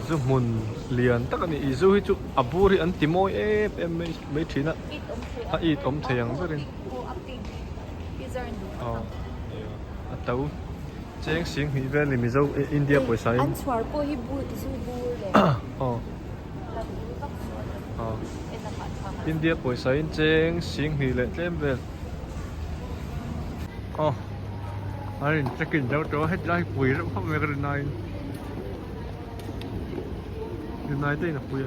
จู่มุนเลียนตั้งแต่อีจู่ที่จู่อับบูรีอันติโมยไม่ทิ้งนะอีตอมเทียงซะเลยแต่ว่าเจ้าสิงห์ที่เป็นมิโซอินเดียไปใส่อันสวาร์โปฮิบูซูบูเลยอินเดียไปใส่เจ้าสิงห์เลยเต็มเลยอันนี้จะกินเจ้าตัวให้ได้คุยแล้วเขาไม่กระนายได้นะคุย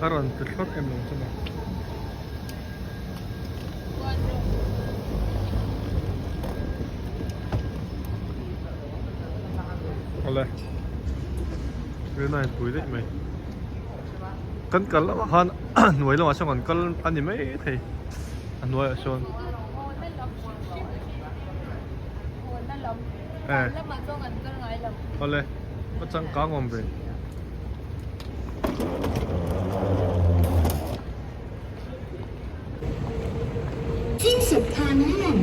การันติดรถลงใช่ไหมอะไรเรื่องไหนคุยได้ไหมกันแล้วฮันหน่วยลงมาช่วงกันอันนี้ไม่เท่อันหน่วยช่วงแล้วมาช่วงกันก็ไงล่ะอะไรก็จังกางอมไปสิ้นสุดทางนั้น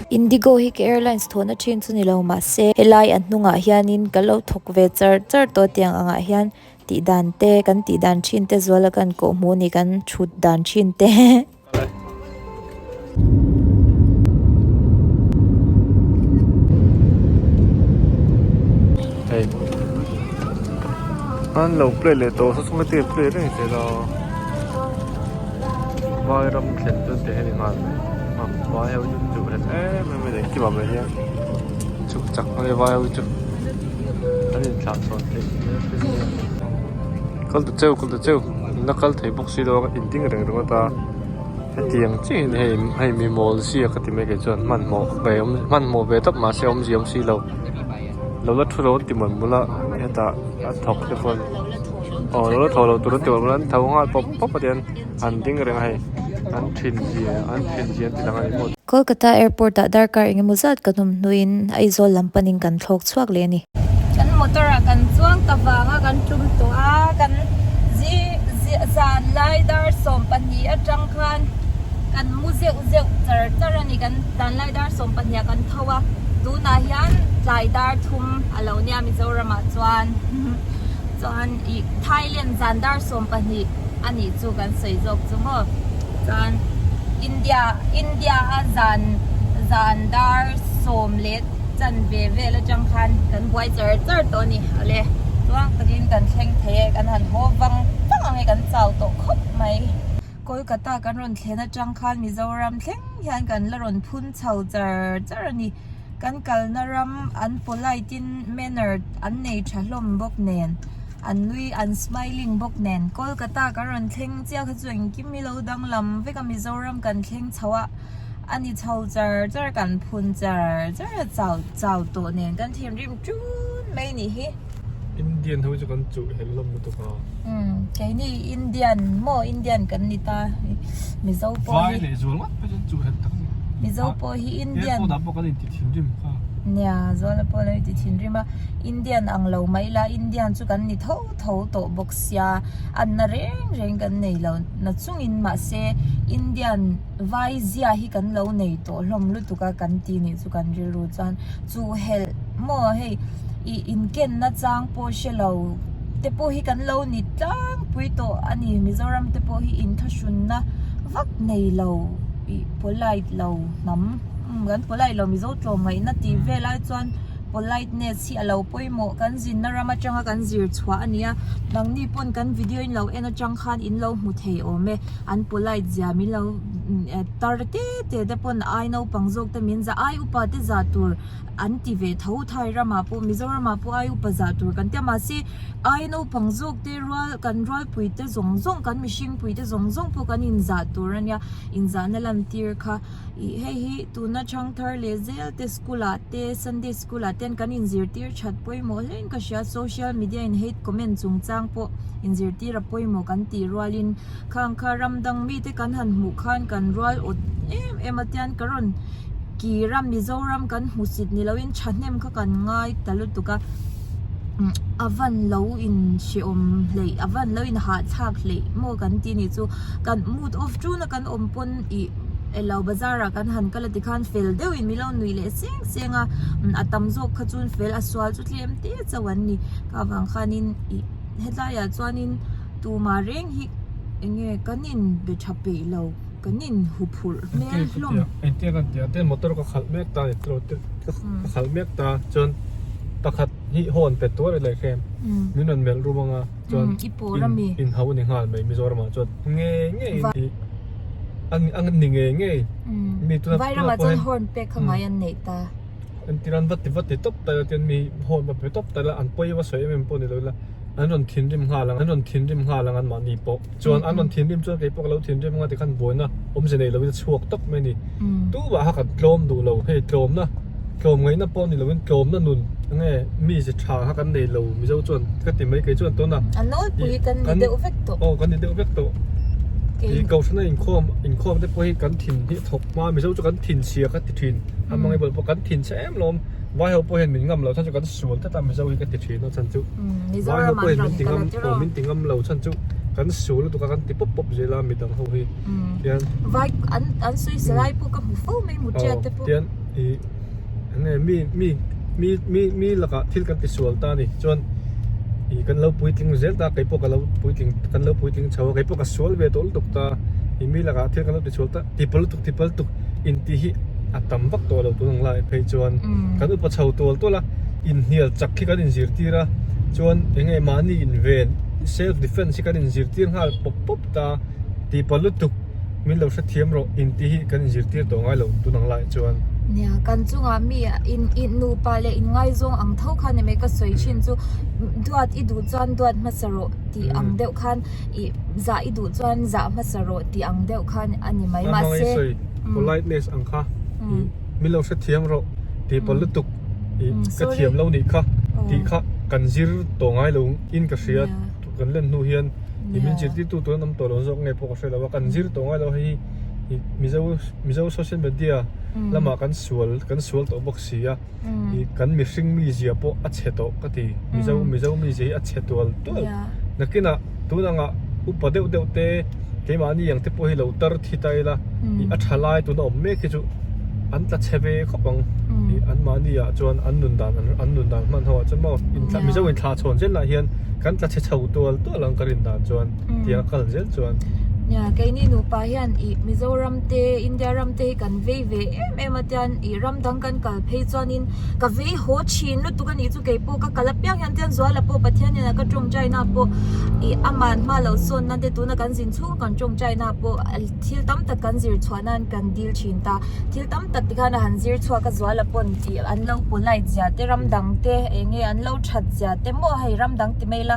Indigo hi airlines thona thin chu ni lo ma se helai an hnunga hianin kalo thok ve char to tiang anga hian ti dan te kan ti dan thin te zola kan ko mu ni kan thut dan thin te hey an lo play le to so sung te play re te lo vai ram khen tu te ni ngal vai au ju ju re me de ki ba me ya chu chak me vai au ju ani tla so te kal tu cheu na kal thei bok si do in ting reng reng ta tiang chin hei mi mol si ka ti me ke chon man mo ve tap ma se om si lo la thu lo ti mon mula eta thok te phun lo tho lo tu ti mon thau nga pop den an ding reng hai an thin ji ti lang ai mo Kolkata airport da darkar inge muzat kanum nuin AIZAWL lampaning kan thlok chuak le ni kan motor kan chuang tawanga kan tum to a kan zan lai dar som pani atang khan kan muze char ani kan dan lai dar som pani kan thawa tu na hian lai dar thum alo nia Mizoram chuan i Thailand zan dar som pani ani chu kan sei jok chu mo chuan India a zan dar som let chan ve la chang khan kan buai char to ni ale tuang takin kan thleng the kan han ho wang ai kan chau to khop mai Kolkata kan ron thlena chang khan Mizoram thleng hian kan la ron phun chau char ani kan kalnaram an polite in manner an nei thalom bok nen an lui an smiling bok nen Kolkata kan ron thleng chia kha chuang kimi lo dang lam ve ka Mizoram kan thleng chawa ani chau char kan phun char chau to nen kan thim rim chun mai ni hi Indian hu chu kan chu helom tu ka cái ni Indian kan ni ta Mizo po vai le zol ma pa chu het tak Mizo po hi Indian ko da po kan ti thin rim ka nya zola po le ti thin rima Indian ang lo mai la Indian chu kan ni tho to boxia an na reng kan nei lo na chung in ma se Indian vai zia hi kan lo nei to hlom lu tu ka kan ti ni chu kan ri ru chan chu hel mo hei i in ken na chang po shelo te po hi kan lo ni tlang pui to ani Mizoram te po hi in thashun na vak nei lo i polite lo nam gan polite lo Mizo tlo mai na ti ve lai chuan politeness hi alo poimo kan zin na rama changa kan zir chwa ania nang ni pon kan video in lo ena chang khan in lo mu thei ome an polite zia mi lo tar te de pon ai no pangjok te min za ai upa te za tur anti ve tho thai rama pu Mizoram ma pu ai upa za tur kan te ma si ai no pangjok te rol pui te zong kan mishing pui te zong pu kan in za tur ania in za na lam tir kha hi tu na chang thar le zel te school te Sunday school ten kan in zir tir chat poi mo len ka sha social media in hate comment chung chang po in zir tir poi mo kan ti rolin khang kha ram dang mi te kan han mu khan kan rol ot em atian karon ki ram Mizoram kan husit ni lawin chanem kha kan ngai talu tuka avan lo in shiom le avan lo in ha thak le mo kan ti ni chu kan mood off chu na kan ompon i elo BAZAR kan han kala ti khan fel deu in milo nui le senga atam zok khachun fel aswal chu tlem te chawan ni ka wang khanin i hetaya chuanin tu ma reng hi enge kanin be chape lo kanin hupur me hlom ente kan te motor ka khal mek ta tro te khal mek ta chon takhat hi hon pe to le khem minon mel rumanga chon iporami in haw ni ngal mai Mizoram chon nge ang nge mi tu vai rama chon horn pe khamai an nei ta an tiran vat top ta ten mi hon ba pe top ta la an poi wa soi mem po ni lo la an ron thin rim ha lang an ma ni po chuan an ron thin rim chuan ke pok lo thin rim nga ti khan boina om se nei lo in chuak tok mai ni tu ba ha kan tlom du lo he tlom ngai na po ni lo in tlom na nun nge mi se tha ha kan nei lo mi zo chuan ka ti mai ke chuan to na an noi pui kan ni de effect to kan ni de effect to i kau sana in khom te po hi kan thin hi thok ma mi zo chu kan thin sia ka ti thin amangai bol po kan thin sem lom vai ho po hen min ngam lo chan chu kan sual ta mi zo hi ka ti thin no chan chu vai ho po hen min tingam lo chan chu kan sual tu ka kan ti pop je la mi dang ho hi tian vai an sui slai pu ka mu fo mai mu che te pu tian เนี่ยมีละก็ที่กันติสวลตานี่จวนกันเราปุยทิ้งเซลตาไก่พวกกันเราปุยทิ้งกันเราปุยทิ้งชาวไก่พวกกันสวลเวทอลตุกตามีละก็ที่กันเราติสวลตาทิพลตุกอินที่อัตมวักตัวเราตัวนึงไล่ไปจวนกันอุปชาวตัวละอินเฮียจักขี้กันอินสิรตีระจวนยังไงมานี่อินเวนเซลฟ์ดิเฟนส์กันอินสิรตีหัลปุ๊บตาทิพลตุกมีเราเสถียรเราอินที่กันอินสิรตีตัวไงเราตัวนึงไล่จวนเนี่ยกันจุงอามีอินนูปาเลอินไงจงอังเท่าคันเนี่ยก็สวยชินจูดวดอีดูจวนดวดมาสรุตีอังเดียวคันอีจ่าอีดูจวนจ่ามาสรุตีอังเดียวคันอันนี้ไม่มาเซ่ politeness อังค่ะมีเราเสถียรเราที่ปลุกตุกกระเทียมเรานี่ค่ะที่ค่ะกันซิรตัวไงเราอินกระเสียกันเล่นนูเฮียนที่มีจิตที่ตัวน้ำตัวเราจงไงพวกเราเราว่ากันซิรตัวไงเราให้มีเจ้าโซเชียลมีเดียแล้วมากันสวลตัวบอกเสียกันมีสิ่งมีเสียพออัดเฉดก็ตีมีเจ้ามีเสียอัดเฉดตัวนักกินอ่ะตัวนั่งอ่ะอุปเดวเตเกี่ยมานี่อย่างที่พอให้เราตัดที่ไตละอัดทลายตัวน้องเมฆคือจุอันตัดเชเวเขาบังอันมานี่อ่ะจวนอันนุนดานมันหัวจนมอมีเจ้าวินทาชนเช่นไรเฮียนกันตัดเชดตัวหลังกรินดานจวนเดียกันเช่นจวนเนี่ยแกนี่หนูไปยันอีมิโซรัมเตอินเดียรัมเตกันเวมาเตียนอีรัมดังกันกับเพย์จวนินกับเวโหชินลุตุกันอีจูเกปูกับกะลับยังยันเตียนจัวละปูปะเทียนเนี่ยก็จงใจนะปูอีอามันมาเหล่าส่วนนั้นเดตัวนักกันสินชูกันจงใจนะปูทิลตั้มตะกันซิร์ชวนันกันดีลชินตาทิลตั้มตะที่กันหันซิร์ชวกับจัวละปูอีอันเล่าปูไลจ่าเตรัมดังเตเองอันเล่าชัดจ่าเตโมให้รัมดังเตไม่ละ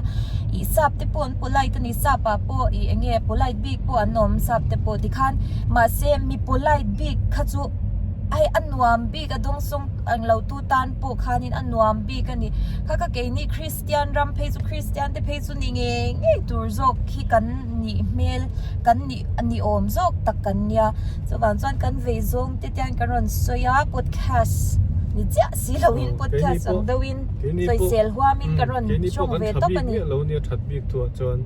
อีสับเตปูนปูไลตัวนี้สับปะปูอีเองปูไลบีปูอันนอมสับแต่ปดิคันมาเซมีโพลายบิ๊กขจูไออันนวมบิ๊กอดงทรงอันเราตูตันปูคันินอันนวมบิ๊กกันนี่ข้าก็เกนี่คริสเตียนรัมเพจุคริสเตียนแต่เพจุนี่ไงตัวจกขี้กันนี่เมลกันนี่อันนี้อมจกตักกันเนี่ยจะวันจันกันเวจงติดยังกันรอนสยาพอดแคสต์นี่จ้าสิเราวินพอดแคสต์อังเดวินสวยเซลหัวมินกันรอนช่องเวทปนี่เราเนี่ยชัดบิ๊กตัวจวน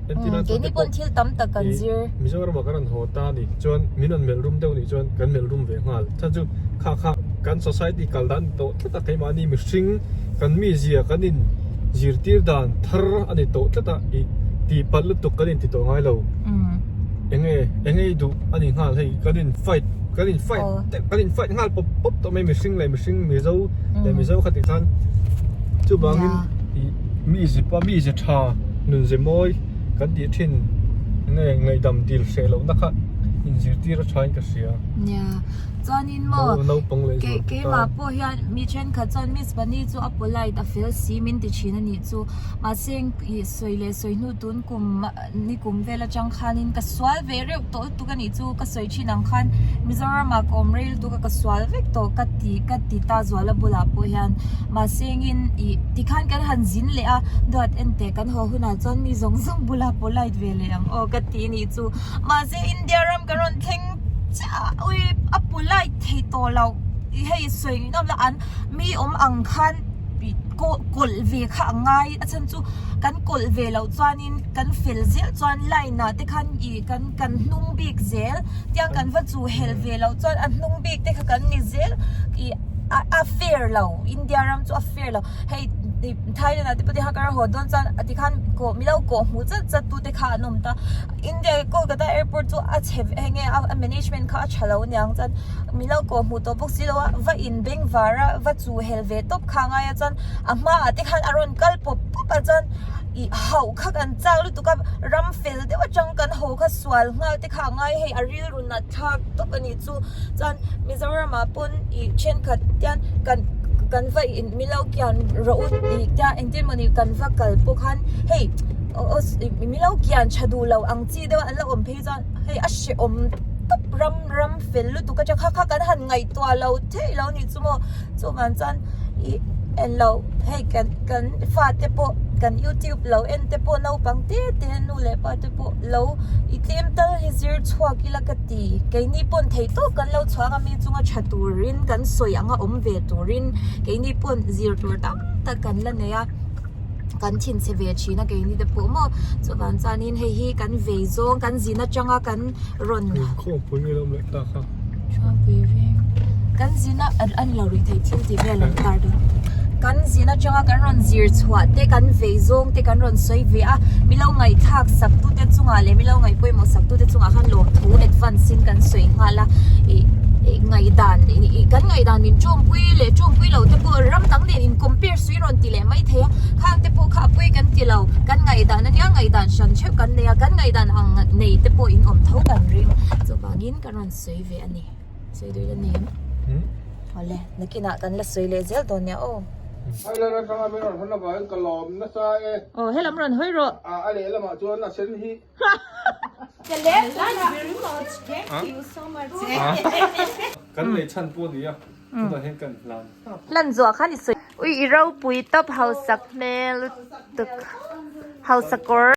เกนี่ปนทิลตั้มตักกันซีร์มิจฉาเราบอกกันหัวตาดิจวนมินันเมลรุมเดียวนี่จวนกันเมลรุมเวงหัลถ้าจู่ข้ากัน society กัลดันโตถ้าใครมานี่มิสิงกันมีเสียกันนินจีร์ตีร์ดันทาร์อันนี้โตถ้าอีตีปัดลุตุกันนินติโตง่ายเรายังไงดูอันนี้หัลให้กันนินไฟกันนินไฟหัลปุ๊บตัวไม่มิสิงเลยมิเจ้าขัดกันจู่บางทีมีสิชาหนึ่งเซมอยกันดีทิ้งไงดำดีลเซลล์นะคะอินสิร์ตีรถชายก็เสียเนี่ยจอนินมอเก๋มาพอเฮียมีเช่นขัดจอนมิสบันนี่จูอัปไลด์อัฟเฟลซีมินติชินันนี่จูมาเซ็งสวยเลยสวยนู่ตุนกุมนี่กุมเวลจังคันินก็สวลเวเรียกโตตุกันนี่จูก็สวยชินังคันมิซาร์มาคอมเรลตุก็สวลเวกโตกัดตีตาสวลบุลาพอเฮียมาเซ็งอินที่คันกันหันจินเลยอ่ะดอดเอ็นเตกันหัวหุ่นจอนมีซงบุลาพอไลด์เวเลยโอ้กัดตีนี่จูมาเซ็งอินเดียรัมกันรอนเทงจ้าอุ้ยอัปไลท์ที่โตเราให้สวยน้ำละอันมีอังคันกลเวข้างไงอาจารย์จูกันกลเวเราจวนนินกันฟิลเซลจวนไลน์นะแต่คันอีกันนุ่งบิ๊กเซลที่ยังกันว่าจูเฮลเวเราจวนอันนุ่งบิ๊กแต่กันนิเซลอีอัฟเฟอร์เราอินเดียรัมจูอัฟเฟอร์เราให้ไทยนะที่ประเทศฮักการ์โฮดอนจันที่คันก็มีเราก็หูจะตัวเด็กขานมตาอินเดียก็กระต่ายแอร์พอร์ตจูอาจจะเองแมเนจเมนต์เขาอาจจะเล่าเนี่ยจันมีเราก็หูตัวพวกสิเราว่าอินเบงวาระว่าจูเฮลเวตบข้างไงจันอามาที่คันอารอนกัลปุ๊บจันอีhowข้ากันจ้าลุตุกับรัมฟิลเดี๋ยวจังกันhowข้าสวลง่ายที่ข้างไงให้อาริรุนัททักตบกันนี่จูจันมิซาร์มาปุ่นอีเช่นขัดยันกันว่ามีเราเกี่ยนรู้อีกจ้าเอ็งที่มันกันว่ากัลปุกันเฮ้ยมีเราเกี่ยนชาดูเราอังจีเดี๋ยวอันเราเพย์จันเฮ้ยอาเชอมตุ๊บรัมฟิลลุตุก็จะข้ากันหันไงตัวเราเท่เรานี่จูมันจันเอ็นเราให้กันฟาดเตปกัน YouTube เราเอ็นเตปเราปังเตนูเลยปะเตปเราอีเต็มตั้งให้ซีร์ชัวกิลกตีแกนี่ปนเทโตกันเราชัวกันมีจุงชัดตูรินกันสวยอ่ะเวตูรินแกนี่ปนซีร์ตัวตั้งแต่กันละเนี่ยกันชินเสวีชีนะแกนี่เตปโมจวันจานินให้ฮีกันเวซงกันจีน่าจังกันรอนข้อพูดไม่ลงเลยตาค่ะชอบวีวิง กันจีน่ะอันเราเรียกไทยที่ที่เวลันตาร์ดกันจีน่ะจังกันรอนซีร์ชัวเตกันเวซงเตกันรอนสวยเวอะมิเราไงทักสักตุเตจุงอะไรมิเราไงป่วยหมดสักตุเตจุงอ่ะขันโลทูเอ็ดฟันซินกันสวยงาละไงด่านกันไงด่านนินจมปุยเลยจมปุยเราแต่พอรำตั้งเด่นอินคอมเพลสวยรอนตีเลยไม่เท่ข้างแต่พอขับปุยกันตีเรากันไงด่านนั่นยังไงด่านฉันเชื่อกันเนี่ยกันไงด่านอังในแต่พออินอมเท่ากันริงจะบางินกันรอนสวยเวอันนี้สวยด้วยละเนี่ยพอเลยนักกินกันละสวยเลยเจ้าตัวเนี้ยโอ้ไอ้เรื่องการไม่รอนพันละบาทกลอมนะใช่โอ้ให้ลำรอนเฮ้ยรออะไรละมาชวนนะเช่นที่จะเล็กนะ กันเลยชั้นปวดดีอ่ะตัวเห็นกันลาน ลั่นจัวขันอีสวยอุ้ยเราปุยตับเฮาสักเมลตึกเฮาสกอร์